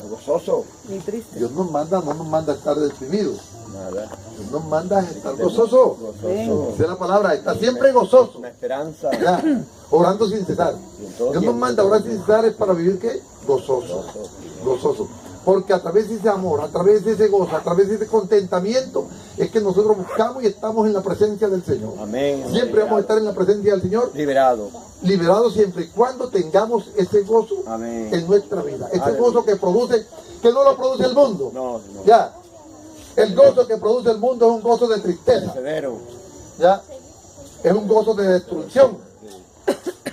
Gozoso. Ni triste. Dios no nos manda a estar deprimidos. Nada. Dios nos manda a estar gozoso. Gozoso. Esa es la palabra, está siempre gozoso. Una esperanza. Ya, orando sin cesar. Dios nos manda a orar sin cesar es para vivir ¿qué? Gozoso. Gozoso. Porque a través de ese amor, a través de ese gozo, a través de ese contentamiento, es que nosotros buscamos y estamos en la presencia del Señor. Amén. Siempre vamos a estar en la presencia del Señor. Liberado. Liberados siempre y cuando tengamos ese gozo Amén. en nuestra vida. Ese Aleluya. gozo que produce, que no lo produce el mundo. No. Ya. El gozo que produce el mundo es un gozo de tristeza. Severo. Ya. Es un gozo de destrucción.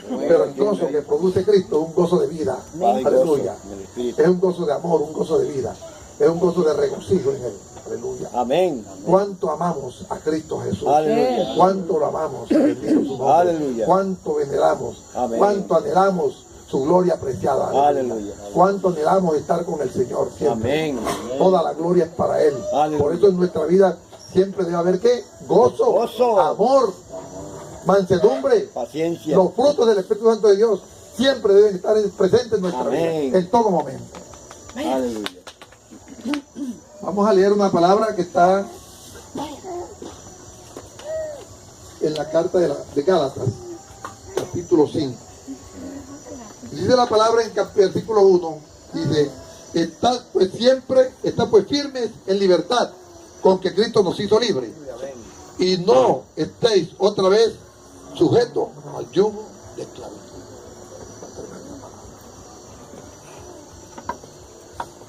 Pero el gozo que produce Cristo es un gozo de vida. Aleluya. Es un gozo de amor, un gozo de vida. Es un gozo de regocijo en él. Aleluya. Amén. Cuánto amamos a Cristo Jesús. Aleluya. Cuánto lo amamos. Bendito su nombre. Aleluya. Cuánto veneramos. Amén. Cuánto anhelamos su gloria apreciada. Aleluya. Cuánto anhelamos estar con el Señor siempre. Amén. Toda la gloria es para Él. Aleluya. Por eso en nuestra vida siempre debe haber ¿qué? Gozo, Gozo. amor, mansedumbre. Paciencia. Los frutos del Espíritu Santo de Dios siempre deben estar presentes en nuestra Amén. vida, en todo momento. Aleluya. Vamos a leer una palabra que está en la carta de Gálatas, capítulo 5. Dice la palabra en versículo 1, dice, está pues firmes en libertad, con que Cristo nos hizo libres. Y no estéis otra vez sujetos al yugo de esclavitud.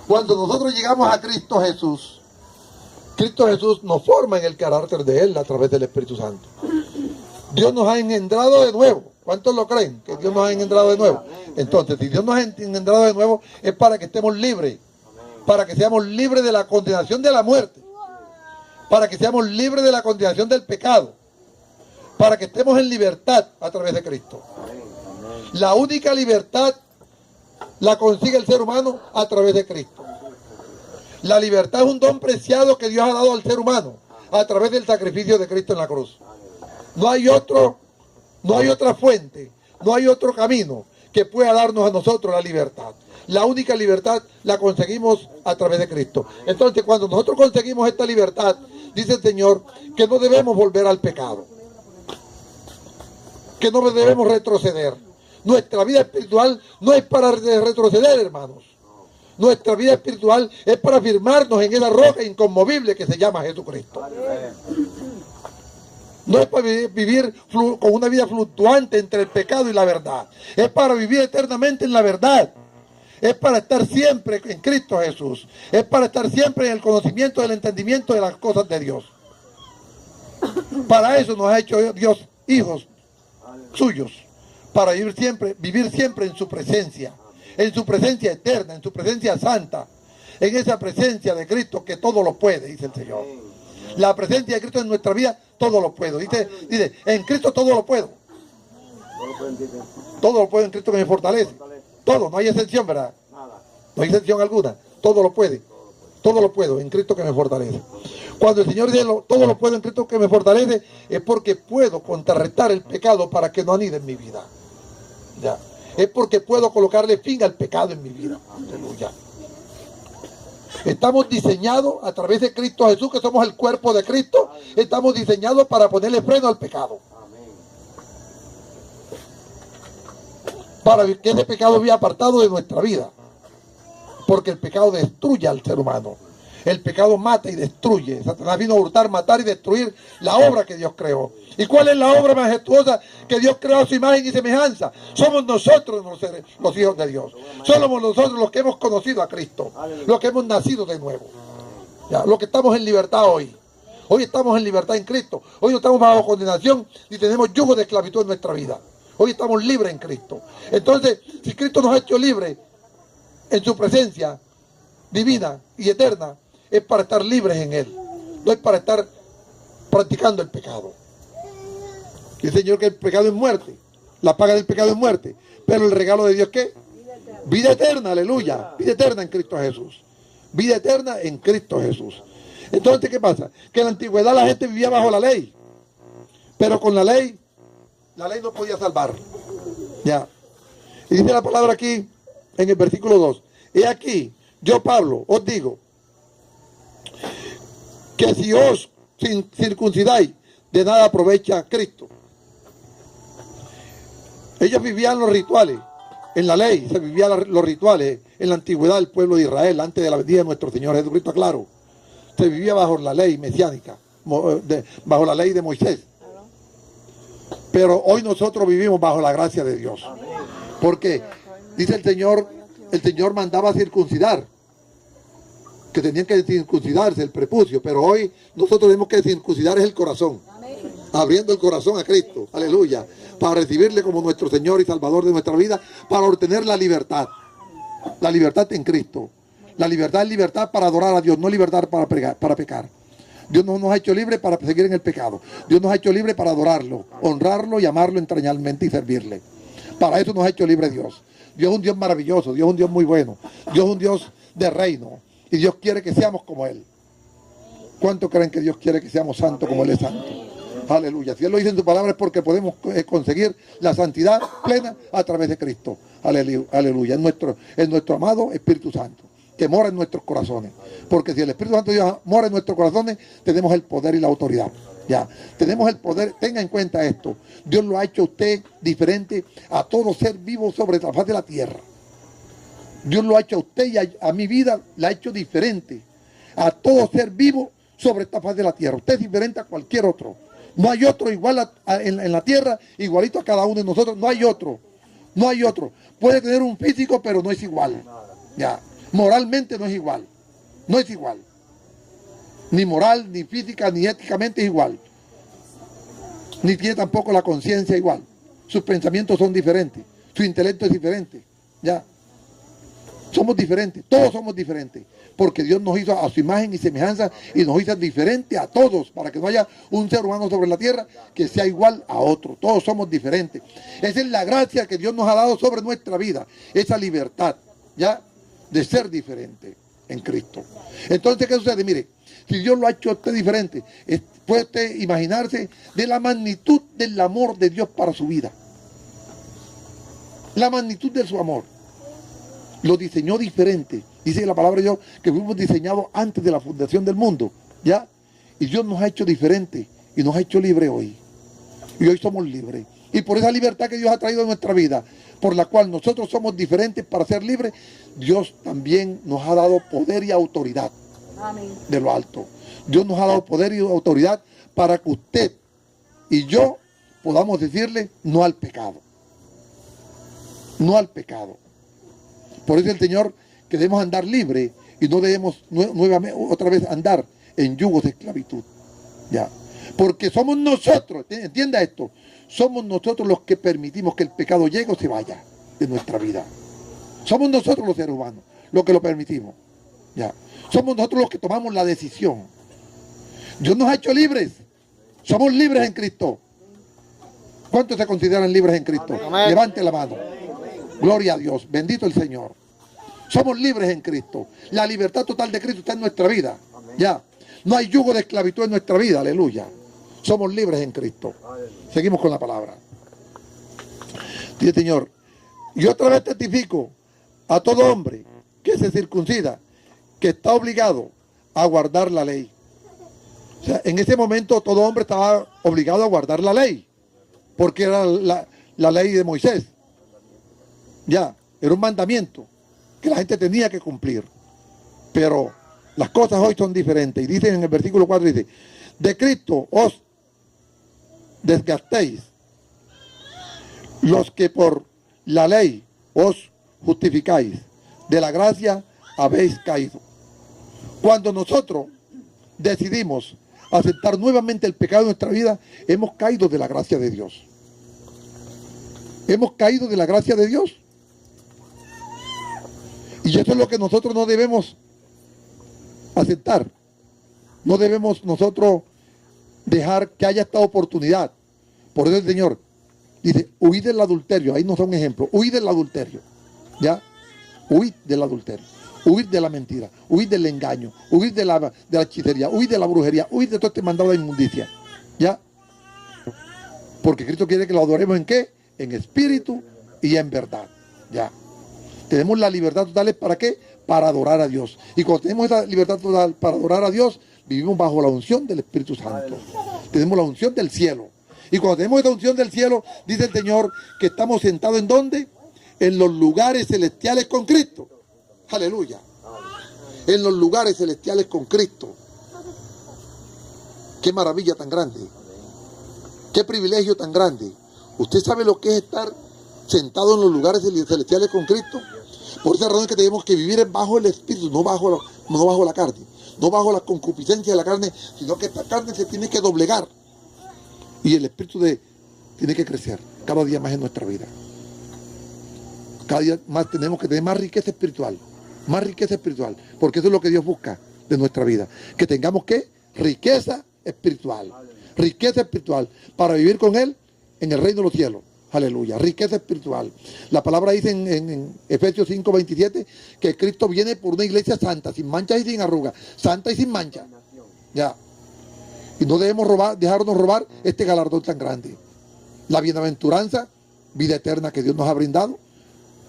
Cuando nosotros llegamos a Cristo Jesús nos forma en el carácter de Él a través del Espíritu Santo. Dios nos ha engendrado de nuevo. ¿Cuántos lo creen? Que Dios nos ha engendrado de nuevo. Entonces, si Dios nos ha engendrado de nuevo, es para que estemos libres. Para que seamos libres de la condenación de la muerte. Para que seamos libres de la condenación del pecado. Para que estemos en libertad a través de Cristo. La única libertad la consigue el ser humano a través de Cristo. La libertad es un don preciado que Dios ha dado al ser humano a través del sacrificio de Cristo en la cruz. No hay otra fuente, no hay otro camino que pueda darnos a nosotros la libertad. La única libertad la conseguimos a través de Cristo. Entonces, cuando nosotros conseguimos esta libertad, dice el Señor que no debemos volver al pecado, que no debemos retroceder. Nuestra vida espiritual no es para retroceder, hermanos. Nuestra vida espiritual es para afirmarnos en esa roca inconmovible que se llama Jesucristo. No es para vivir con una vida fluctuante entre el pecado y la verdad. Es para vivir eternamente en la verdad. Es para estar siempre en Cristo Jesús. Es para estar siempre en el conocimiento del entendimiento de las cosas de Dios. Para eso nos ha hecho Dios hijos suyos. Para vivir siempre en su presencia eterna, en su presencia santa, en esa presencia de Cristo que todo lo puede, dice el Señor. La presencia de Cristo en nuestra vida, todo lo puedo. Dice, en Cristo todo lo puedo. Todo lo puedo en Cristo que me fortalece. Todo, no hay excepción, ¿verdad? No hay excepción alguna. Todo lo puede. Todo lo puedo en Cristo que me fortalece. Cuando el Señor dice todo lo puedo en Cristo que me fortalece, es porque puedo contrarrestar el pecado para que no anide en mi vida. Ya. Es porque puedo colocarle fin al pecado en mi vida. Aleluya. Estamos diseñados a través de Cristo Jesús, que somos el cuerpo de Cristo. Estamos diseñados para ponerle freno al pecado. Para que ese pecado sea apartado de nuestra vida. Porque el pecado destruye al ser humano. El pecado mata y destruye. Satanás vino a hurtar, matar y destruir la obra que Dios creó. ¿Y cuál es la obra majestuosa que Dios creó a su imagen y semejanza? Somos nosotros los hijos de Dios. Somos nosotros los que hemos conocido a Cristo. Los que hemos nacido de nuevo. Ya, los que estamos en libertad hoy. Hoy estamos en libertad en Cristo. Hoy no estamos bajo condenación ni tenemos yugo de esclavitud en nuestra vida. Hoy estamos libres en Cristo. Entonces, si Cristo nos ha hecho libres en su presencia divina y eterna, es para estar libres en Él. No es para estar practicando el pecado. Dice el Señor que el pecado es muerte. La paga del pecado es muerte. Pero el regalo de Dios, ¿qué? Vida eterna, aleluya. Vida eterna en Cristo Jesús. Vida eterna en Cristo Jesús. Entonces, ¿qué pasa? Que en la antigüedad la gente vivía bajo la ley. Pero con la ley no podía salvar. Ya. Y dice la palabra aquí, en el versículo 2. He aquí, yo Pablo os digo que si os circuncidáis, de nada aprovecha Cristo. Ellos vivían los rituales, en la ley se vivían los rituales, en la antigüedad del pueblo de Israel, antes de la venida de nuestro Señor Jesucristo, claro. Se vivía bajo la ley mesiánica, bajo la ley de Moisés. Pero hoy nosotros vivimos bajo la gracia de Dios. Porque dice el Señor mandaba circuncidar, que tenían que circuncidarse el prepucio, pero hoy nosotros tenemos que circuncidar es el corazón, abriendo el corazón a Cristo, aleluya, para recibirle como nuestro Señor y Salvador de nuestra vida, para obtener la libertad en Cristo. La libertad es libertad para adorar a Dios, no libertad para pecar. Dios no nos ha hecho libres para seguir en el pecado. Dios nos ha hecho libres para adorarlo, honrarlo y amarlo entrañablemente y servirle. Para eso nos ha hecho libre Dios. Dios es un Dios maravilloso, Dios es un Dios muy bueno, Dios es un Dios de reino y Dios quiere que seamos como Él. ¿Cuánto creen que Dios quiere que seamos santos como Él es santo? Aleluya. Si Él lo dice en su palabra es porque podemos conseguir la santidad plena a través de Cristo. Aleluya. Es nuestro amado Espíritu Santo, que mora en nuestros corazones. Porque si el Espíritu Santo de Dios mora en nuestros corazones, tenemos el poder y la autoridad. Ya, tenemos el poder. Tenga en cuenta esto. Dios lo ha hecho a usted diferente a todo ser vivo sobre la faz de la tierra. Dios lo ha hecho a usted y a mi vida la ha hecho diferente a todo ser vivo sobre esta faz de la tierra. Usted es diferente a cualquier otro. No hay otro igual en la tierra, igualito a cada uno de nosotros. No hay otro. No hay otro. Puede tener un físico, pero no es igual. Ya. Moralmente no es igual. No es igual. Ni moral, ni física, ni éticamente es igual. Ni tiene tampoco la conciencia igual. Sus pensamientos son diferentes. Su intelecto es diferente. Ya. Somos diferentes. Todos somos diferentes. Porque Dios nos hizo a su imagen y semejanza y nos hizo diferentes a todos. Para que no haya un ser humano sobre la tierra que sea igual a otro. Todos somos diferentes. Esa es la gracia que Dios nos ha dado sobre nuestra vida. Esa libertad. Ya. De ser diferente en Cristo. Entonces, ¿qué sucede? Mire, si Dios lo ha hecho a usted diferente, puede usted imaginarse de la magnitud del amor de Dios para su vida. La magnitud de su amor. Lo diseñó diferente. Dice la palabra de Dios que fuimos diseñados antes de la fundación del mundo. ¿Ya? Y Dios nos ha hecho diferente y nos ha hecho libre hoy. Y hoy somos libres. Y por esa libertad que Dios ha traído a nuestra vida, por la cual nosotros somos diferentes para ser libres, Dios también nos ha dado poder y autoridad. Amén. De lo alto. Dios nos ha dado poder y autoridad para que usted y yo podamos decirle no al pecado. No al pecado. Por eso el Señor que debemos andar libre y no debemos nuevamente otra vez andar en yugos de esclavitud. Ya. Porque somos nosotros, entienda esto, somos nosotros los que permitimos que el pecado llegue o se vaya de nuestra vida. Somos nosotros los seres humanos los que lo permitimos. Ya. Somos nosotros los que tomamos la decisión. Dios nos ha hecho libres. Somos libres en Cristo. ¿Cuántos se consideran libres en Cristo? Amén. Levante la mano. Gloria a Dios. Bendito el Señor. Somos libres en Cristo. La libertad total de Cristo está en nuestra vida. Ya. No hay yugo de esclavitud en nuestra vida. Aleluya. Somos libres en Cristo. Seguimos con la palabra. Dice el Señor. Y otra vez testifico a todo hombre que se circuncida, que está obligado a guardar la ley. O sea, en ese momento todo hombre estaba obligado a guardar la ley, porque era la ley de Moisés. Ya, era un mandamiento que la gente tenía que cumplir. Pero las cosas hoy son diferentes. Y dice en el versículo 4, dice, de Cristo os desgastéis, los que por la ley os justificáis, de la gracia habéis caído. Cuando nosotros decidimos aceptar nuevamente el pecado en nuestra vida, hemos caído de la gracia de Dios. Hemos caído de la gracia de Dios. Y eso es lo que nosotros no debemos aceptar. No debemos nosotros dejar que haya esta oportunidad. Por eso el Señor dice, huid del adulterio. Ahí nos da un ejemplo. Huid del adulterio. ¿Ya? Huid del adulterio. Huid de la mentira. Huid del engaño. Huid de la hechicería. Huid de la brujería. Huid de todo este mandado de inmundicia. ¿Ya? Porque Cristo quiere que lo adoremos ¿en qué? En espíritu y en verdad. ¿Ya? Tenemos la libertad total. ¿Para qué? para adorar a Dios. Y cuando tenemos esa libertad total para adorar a Dios, vivimos bajo la unción del Espíritu Santo. Tenemos la unción del cielo. Y cuando tenemos esta unción del cielo, dice el Señor que estamos sentados ¿en dónde? En los lugares celestiales con Cristo. Aleluya. En los lugares celestiales con Cristo. Qué maravilla tan grande. Qué privilegio tan grande. ¿Usted sabe lo que es estar sentado en los lugares celestiales con Cristo? Por esa razón es que tenemos que vivir bajo el Espíritu, no bajo la carne, no bajo la concupiscencia de la carne, sino que esta carne se tiene que doblegar y el Espíritu tiene que crecer cada día más en nuestra vida. Cada día más tenemos que tener más riqueza espiritual, porque eso es lo que Dios busca de nuestra vida, que tengamos riqueza espiritual para vivir con Él en el reino de los cielos. Aleluya, riqueza espiritual. La palabra dice en Efesios 5:27 que Cristo viene por una iglesia santa, sin manchas y sin arrugas, santa y sin mancha. Ya. Y no debemos dejarnos robar este galardón tan grande. La bienaventuranza, vida eterna que Dios nos ha brindado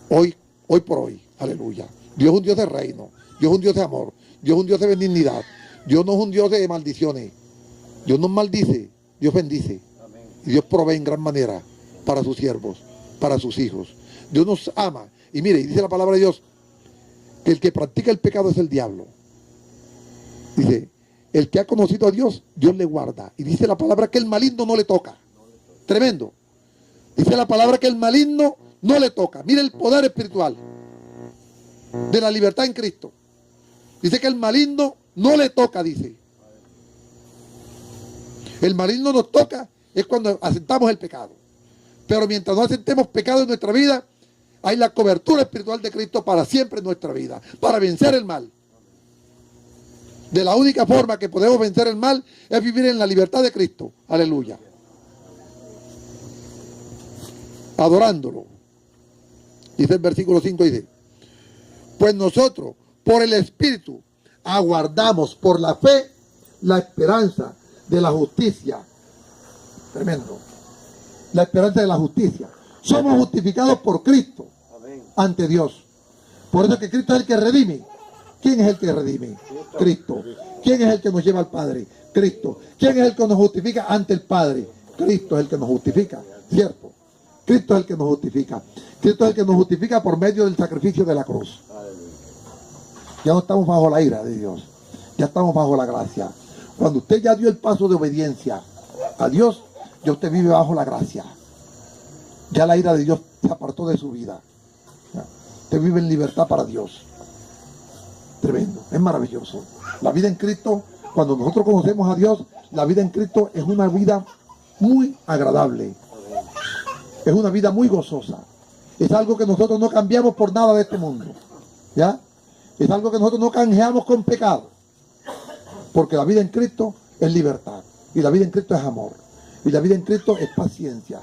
hoy por hoy. Aleluya. Dios es un Dios de reino, Dios es un Dios de amor, Dios es un Dios de benignidad. Dios no es un Dios de maldiciones. Dios no maldice, Dios bendice. Y Dios provee en gran manera para sus siervos, para sus hijos. Dios nos ama. Y mire, dice la palabra de Dios, que el que practica el pecado es el diablo. Dice, el que ha conocido a Dios, Dios le guarda. Y dice la palabra que el maligno no le toca. Tremendo. Dice la palabra que el maligno no le toca. Mire el poder espiritual de la libertad en Cristo. Dice que el maligno no le toca, dice. El maligno nos toca es cuando aceptamos el pecado. Pero mientras no aceptemos pecado en nuestra vida, hay la cobertura espiritual de Cristo para siempre en nuestra vida, para vencer el mal. De la única forma que podemos vencer el mal es vivir en la libertad de Cristo. Aleluya. Adorándolo. Dice el versículo 5, dice, pues nosotros, por el Espíritu, aguardamos por la fe la esperanza de la justicia. Tremendo. La esperanza de la justicia. Somos justificados por Cristo ante Dios. Por eso que Cristo es el que redime. ¿Quién es el que redime? Cristo. ¿Quién es el que nos lleva al Padre? Cristo. ¿Quién es el que nos justifica ante el Padre? Cristo es el que nos justifica. ¿Cierto? Cristo es el que nos justifica. Cristo es el que nos justifica por medio del sacrificio de la cruz. Ya no estamos bajo la ira de Dios. Ya estamos bajo la gracia. Cuando usted ya dio el paso de obediencia a Dios, ya usted vive bajo la gracia. Ya la ira de Dios se apartó de su vida. Ya. Usted vive en libertad para Dios. Tremendo, es maravilloso. La vida en Cristo, cuando nosotros conocemos a Dios, la vida en Cristo es una vida muy agradable. Es una vida muy gozosa. Es algo que nosotros no cambiamos por nada de este mundo. ¿Ya? Es algo que nosotros no canjeamos con pecado. Porque la vida en Cristo es libertad. Y la vida en Cristo es amor. Y la vida en Cristo es paciencia.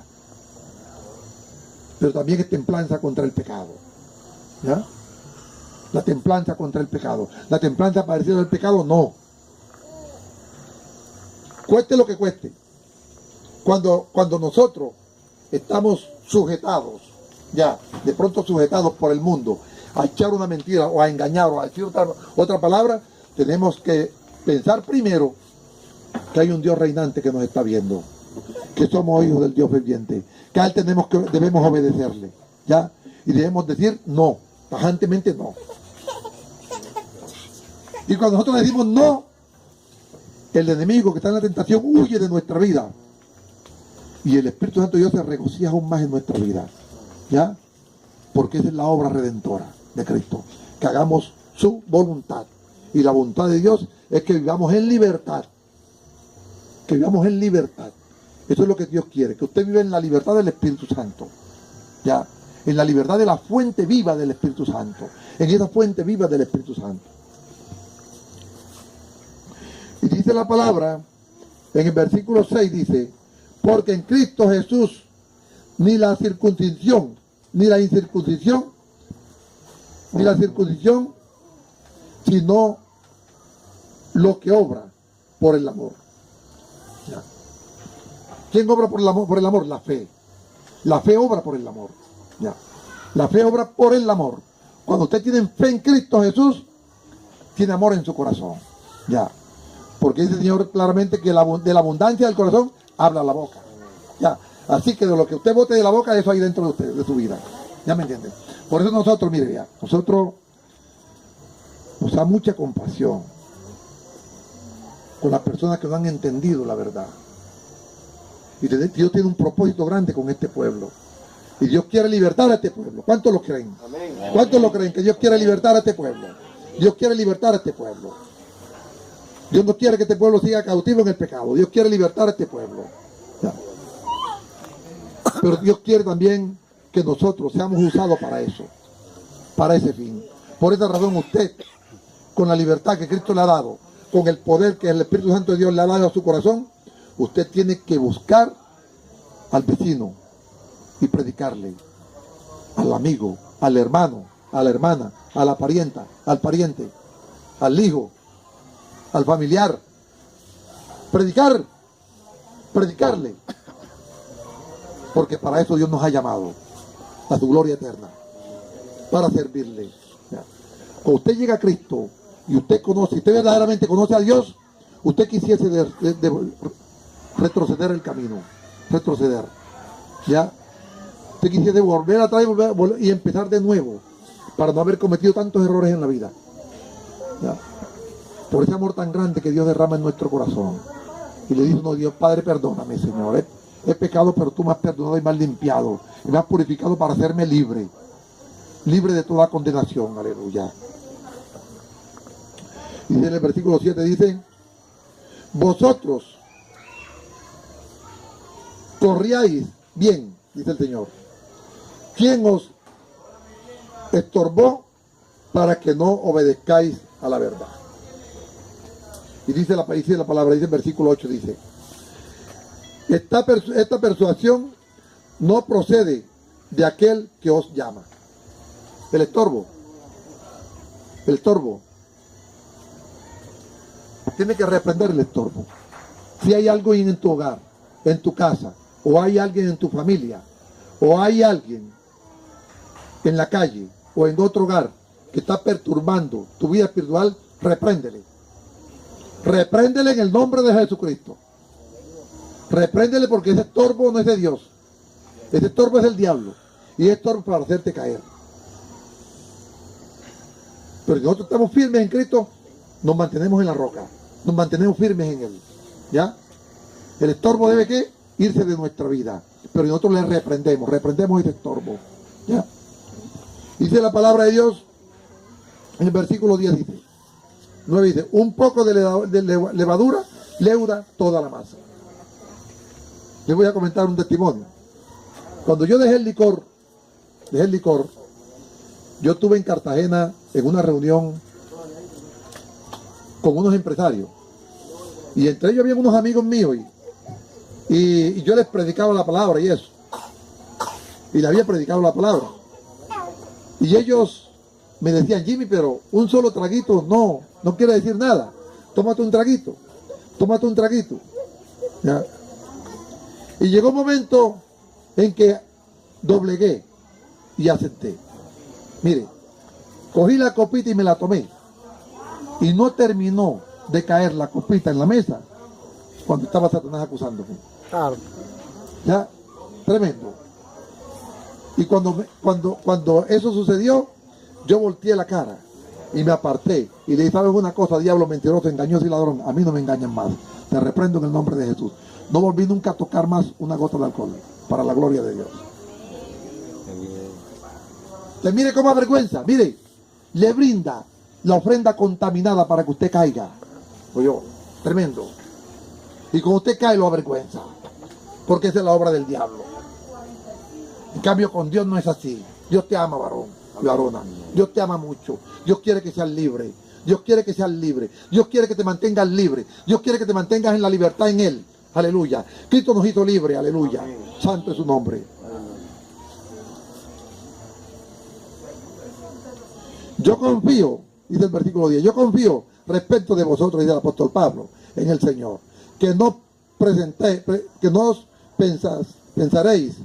Pero también es templanza contra el pecado. ¿Ya? La templanza contra el pecado. La templanza parecida del pecado, no. Cueste lo que cueste. Cuando nosotros estamos sujetados, ya, de pronto sujetados por el mundo, a echar una mentira o a engañar o a decir otra palabra, tenemos que pensar primero que hay un Dios reinante que nos está viendo, que somos hijos del Dios viviente, que a Él debemos obedecerle, ¿ya? Y debemos decir no, tajantemente no. Y cuando nosotros decimos no, el enemigo que está en la tentación huye de nuestra vida. Y el Espíritu Santo de Dios se regocija aún más en nuestra vida, ¿ya? Porque esa es la obra redentora de Cristo, que hagamos su voluntad. Y la voluntad de Dios es que vivamos en libertad. Que vivamos en libertad. Eso es lo que Dios quiere, que usted viva en la libertad del Espíritu Santo. ¿Ya? En la libertad de la fuente viva del Espíritu Santo. En esa fuente viva del Espíritu Santo. Y dice la palabra, en el versículo 6 dice, porque en Cristo Jesús ni la circuncisión, ni la incircuncisión, sino lo que obra por el amor. ¿Ya? ¿Quién obra por el amor? Por el amor, la fe. La fe obra por el amor. ¿Ya? La fe obra por el amor. Cuando usted tiene fe en Cristo Jesús, tiene amor en su corazón. Ya. Porque dice el Señor claramente que de la abundancia del corazón habla la boca. Ya. Así que de lo que usted bote de la boca, eso hay dentro de usted, de su vida. ¿Ya me entienden? Por eso nosotros, mire, ya, nosotros nos da mucha compasión con las personas que no han entendido la verdad. Y Dios tiene un propósito grande con este pueblo. Y Dios quiere libertar a este pueblo. ¿Cuántos lo creen? ¿Cuántos lo creen que Dios quiere libertar a este pueblo? Dios quiere libertar a este pueblo. Dios no quiere que este pueblo siga cautivo en el pecado. Dios quiere libertar a este pueblo. Ya. Pero Dios quiere también que nosotros seamos usados para eso, para ese fin. Por esa razón usted, con la libertad que Cristo le ha dado, con el poder que el Espíritu Santo de Dios le ha dado a su corazón, usted tiene que buscar al vecino y predicarle, al amigo, al hermano, a la hermana, a la parienta, al pariente, al hijo, al familiar. Predicarle. Porque para eso Dios nos ha llamado a su gloria eterna, para servirle. ¿Ya? Cuando usted llega a Cristo y usted verdaderamente conoce a Dios, usted quisiese de retroceder el camino, ¿ya? Usted quisiese volver atrás y empezar de nuevo, para no haber cometido tantos errores en la vida. ¿Ya? Por ese amor tan grande que Dios derrama en nuestro corazón. Y le dice uno, Dios Padre, perdóname, Señor. He pecado, pero tú me has perdonado y me has limpiado. Y me has purificado para hacerme libre. Libre de toda condenación. Aleluya. Y en el versículo 7 dice, vosotros corríais bien, dice el Señor. ¿Quién os estorbó para que no obedezcáis a la verdad? Y dice la palabra, dice el versículo 8, dice, esta persuasión no procede de aquel que os llama. El estorbo. Tiene que reprender el estorbo. Si hay algo en tu hogar, en tu casa, o hay alguien en tu familia, o hay alguien en la calle, o en otro hogar, que está perturbando tu vida espiritual, repréndele. Repréndele en el nombre de Jesucristo. Repréndele, porque ese estorbo no es de Dios. Ese estorbo es del diablo. Y es estorbo para hacerte caer. Pero si nosotros estamos firmes en Cristo, nos mantenemos en la roca. Nos mantenemos firmes en Él. ¿Ya? El estorbo debe ¿qué? Irse de nuestra vida. Pero nosotros le reprendemos ese estorbo. ¿Ya? Dice la palabra de Dios en el versículo 10, dice, 9 dice, un poco de levadura leuda toda la masa. Les voy a comentar un testimonio. Cuando yo dejé el licor, yo estuve en Cartagena en una reunión con unos empresarios. Y entre ellos había unos amigos míos y yo les predicaba la palabra y eso. Y le había predicado la palabra. Y ellos me decían, Jimmy, pero un solo traguito no quiere decir nada. Tómate un traguito. ¿Ya? Y llegó un momento en que doblegué y acepté. Mire, cogí la copita y me la tomé. Y no terminó de caer la copita en la mesa cuando estaba Satanás acusándome. Claro. ¿Ya? Tremendo. Y cuando eso sucedió, yo volteé la cara y me aparté. Y le dije, ¿sabes una cosa, diablo mentiroso, engañoso y ladrón? A mí no me engañan más. Te reprendo en el nombre de Jesús. No volví nunca a tocar más una gota de alcohol, para la gloria de Dios. Entonces, mire cómo avergüenza, mire, le brinda la ofrenda contaminada para que usted caiga. Oye, tremendo. Y cuando usted cae lo avergüenza, porque esa es la obra del diablo. En cambio con Dios no es así. Dios te ama, varón y varona. Dios te ama mucho. Dios quiere que seas libre. Dios quiere que seas libre. Dios quiere que te mantengas libre. Dios quiere que te mantengas en la libertad en Él. Aleluya. Cristo nos hizo libre. Aleluya. Amén. Santo es su nombre. Yo confío, dice el versículo 10, yo confío respecto de vosotros, dice el apóstol Pablo, en el Señor, que no os pensaréis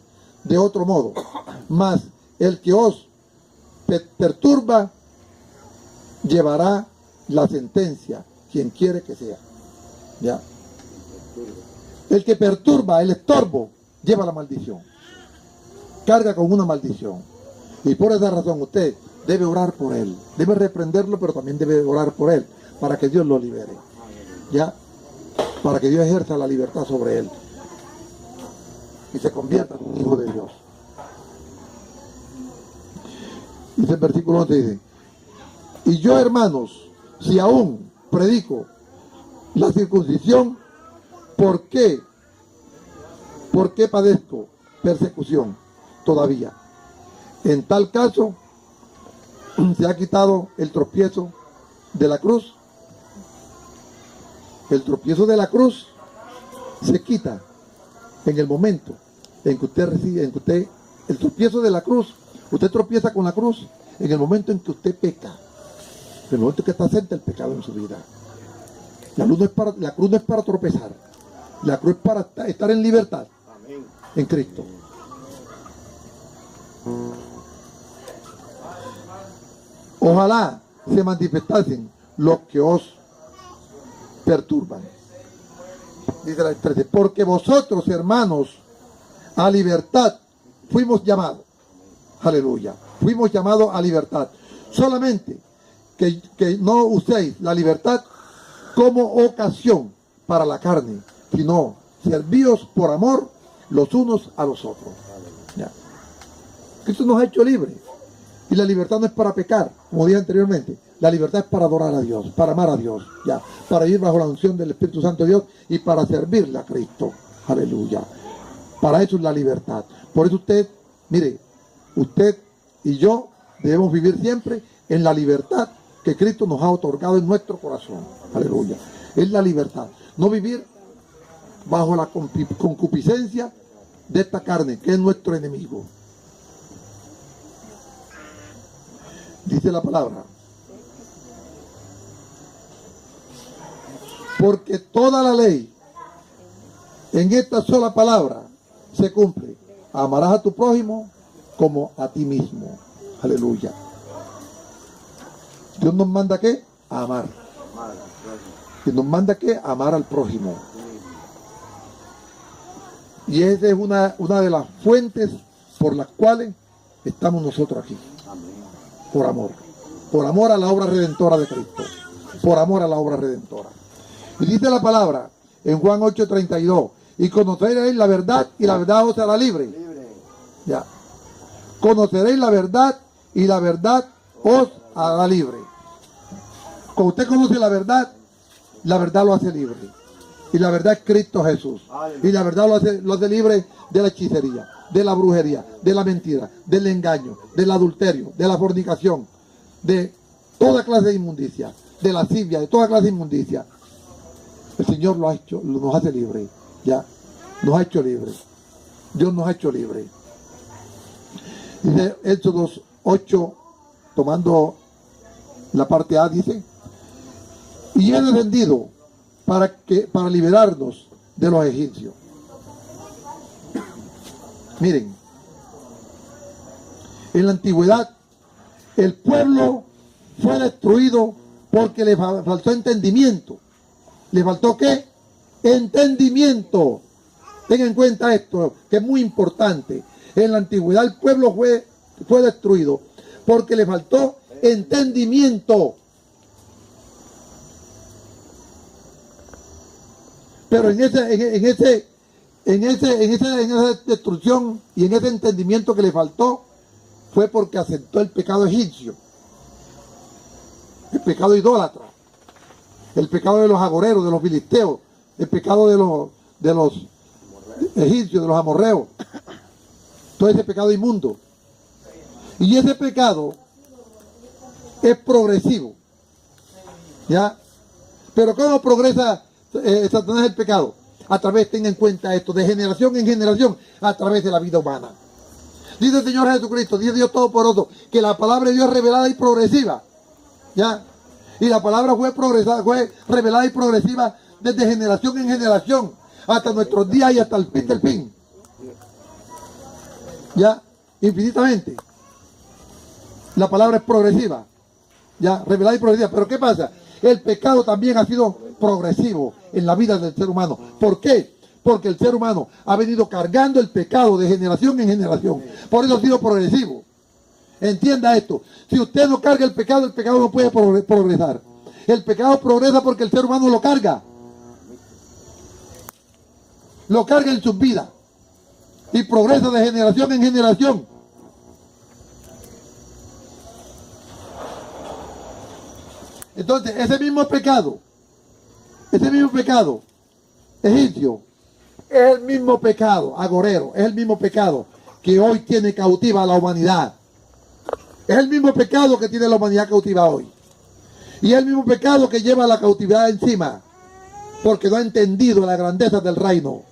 de otro modo, mas el que os perturba llevará la sentencia, quien quiere que sea. ¿Ya? El que perturba, el estorbo, lleva la maldición. Carga con una maldición. Y por esa razón usted debe orar por él. Debe reprenderlo, pero también debe orar por él, para que Dios lo libere. ¿Ya? Para que Dios ejerza la libertad sobre él. Y se convierta en un hijo de Dios. Dice el versículo 11, dice: y yo, hermanos, si aún predico la circuncisión, ¿por qué? ¿Por qué padezco persecución todavía? En tal caso, se ha quitado el tropiezo de la cruz. El tropiezo de la cruz se quita en el momento en que usted recibe, el tropiezo de la cruz, usted tropieza con la cruz en el momento en que usted peca, en el momento en que está cerca el pecado en su vida. La cruz no es para tropezar, la cruz es para estar en libertad. Amén. En Cristo. Ojalá se manifestasen los que os perturban. Dice la 13, porque vosotros, hermanos, a libertad fuimos llamados. Aleluya. Fuimos llamados a libertad. Solamente que no uséis la libertad como ocasión para la carne, sino servíos por amor los unos a los otros. Ya. Cristo nos ha hecho libres. Y la libertad no es para pecar, como dije anteriormente. La libertad es para adorar a Dios, para amar a Dios, ya, para ir bajo la unción del Espíritu Santo de Dios y para servirle a Cristo. Aleluya. Para eso es la libertad. Por eso usted, mire, usted y yo debemos vivir siempre en la libertad que Cristo nos ha otorgado en nuestro corazón. Aleluya. Es la libertad. No vivir bajo la concupiscencia de esta carne, que es nuestro enemigo. Dice la palabra: porque toda la ley en esta sola palabra se cumple: amarás a tu prójimo como a ti mismo. Aleluya. Dios nos manda ¿qué? A amar. Dios nos manda ¿qué? A amar al prójimo. Y esa es una de las fuentes por las cuales estamos nosotros aquí. Por amor a la obra redentora de Cristo, por amor a la obra redentora. Y dice la palabra en Juan 8:32: y conoceréis la verdad y la verdad os hará libre. Ya. Conoceréis la verdad y la verdad os hará libre. Cuando usted conoce la verdad lo hace libre. Y la verdad es Cristo Jesús. Y la verdad lo hace libre de la hechicería, de la brujería, de la mentira, del engaño, del adulterio, de la fornicación, de toda clase de inmundicia, de lascivia, de toda clase de inmundicia. El Señor lo ha hecho, nos hace libre, ya, nos ha hecho libre. Dios nos ha hecho libre. Dice Éxodo 8, tomando la parte A, dice: y he descendido para liberarnos de los egipcios. Miren, en la antigüedad el pueblo fue destruido porque le faltó entendimiento. ¿Le faltó qué? Entendimiento. Tengan en cuenta esto, que es muy importante. En la antigüedad el pueblo fue destruido porque le faltó entendimiento. Pero en esa destrucción y en ese entendimiento que le faltó, fue porque aceptó el pecado egipcio, el pecado idólatra, el pecado de los agoreros, de los filisteos, el pecado de los egipcios, de los amorreos, todo ese pecado inmundo. Y ese pecado es progresivo, ¿ya? Pero ¿cómo progresa Satanás el pecado? A través, tenga en cuenta esto, de generación en generación, a través de la vida humana. Dice el Señor Jesucristo, dice Dios Todopoderoso, que la palabra de Dios es revelada y progresiva, ¿ya? Y la palabra fue revelada y progresiva desde generación en generación, hasta nuestros días y hasta el fin del fin, ¿ya? Infinitamente. La palabra es progresiva. Ya, revelada y progresiva. Pero ¿qué pasa? El pecado también ha sido progresivo en la vida del ser humano. ¿Por qué? Porque el ser humano ha venido cargando el pecado de generación en generación. Por eso ha sido progresivo. Entienda esto. Si usted no carga el pecado no puede progresar. El pecado progresa porque el ser humano lo carga. Lo carga en sus vidas. Y progresa de generación en generación. Entonces, ese mismo pecado egipcio, es el mismo pecado agorero, es el mismo pecado que hoy tiene cautiva a la humanidad. Es el mismo pecado que tiene la humanidad cautiva hoy. Y es el mismo pecado que lleva la cautividad encima, porque no ha entendido la grandeza del reino.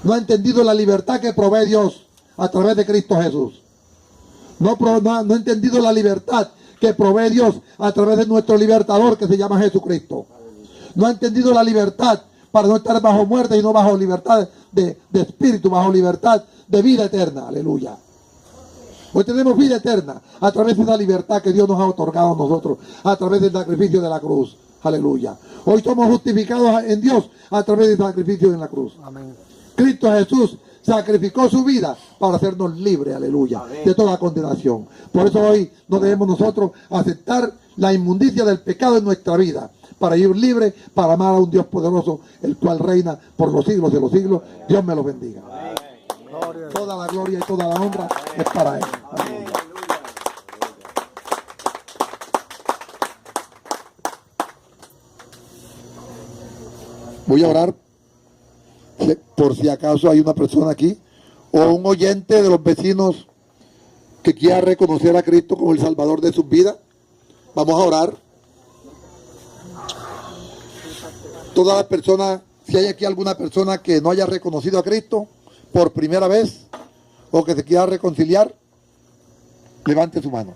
No ha entendido la libertad que provee Dios a través de Cristo Jesús. No ha entendido la libertad que provee Dios a través de nuestro libertador que se llama Jesucristo. No ha entendido la libertad para no estar bajo muerte, sino bajo libertad de espíritu, bajo libertad de vida eterna. Aleluya. Hoy tenemos vida eterna a través de esa libertad que Dios nos ha otorgado a nosotros, a través del sacrificio de la cruz. Aleluya. Hoy somos justificados en Dios a través del sacrificio de la cruz. Amén. Cristo Jesús sacrificó su vida para hacernos libres, aleluya, de toda condenación. Por eso hoy no debemos nosotros aceptar la inmundicia del pecado en nuestra vida, para ir libres, para amar a un Dios poderoso, el cual reina por los siglos de los siglos. Dios me los bendiga. Toda la gloria y toda la honra es para Él. Aleluya. Voy a orar por si acaso hay una persona aquí o un oyente de los vecinos que quiera reconocer a Cristo como el Salvador de sus vidas. Vamos a orar. Todas las personas, si hay aquí alguna persona que no haya reconocido a Cristo por primera vez o que se quiera reconciliar, levante su mano.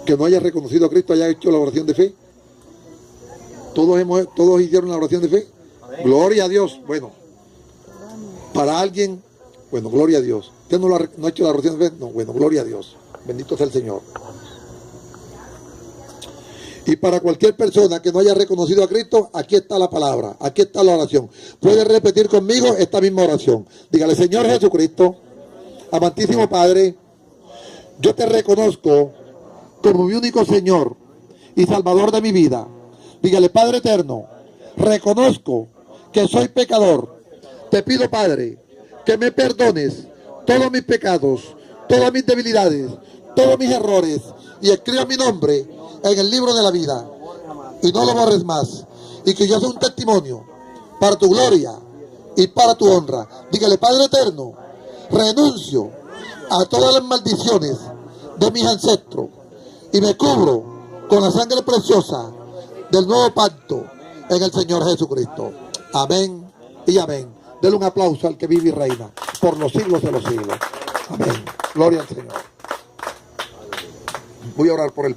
Que no haya reconocido a Cristo, haya hecho la oración de fe. Todos hicieron la oración de fe. Amén. Gloria a Dios. Bueno, para alguien, bueno, gloria a Dios. ¿Usted no ha hecho la oración de fe? No, bueno, gloria a Dios. Bendito sea el Señor. Y para cualquier persona que no haya reconocido a Cristo, aquí está la palabra, aquí está la oración. Puede repetir conmigo esta misma oración. Dígale: Señor Jesucristo, amantísimo Padre, yo te reconozco como mi único Señor y Salvador de mi vida. Dígale: Padre eterno, reconozco que soy pecador. Te pido, Padre, que me perdones todos mis pecados, todas mis debilidades, todos mis errores, y escriba mi nombre en el libro de la vida y no lo borres más, y que yo sea un testimonio para tu gloria y para tu honra. Dígale: Padre eterno, renuncio a todas las maldiciones de mis ancestros y me cubro con la sangre preciosa del nuevo pacto en el Señor Jesucristo. Amén y amén. Denle un aplauso al que vive y reina por los siglos de los siglos. Amén. Gloria al Señor. Voy a orar por el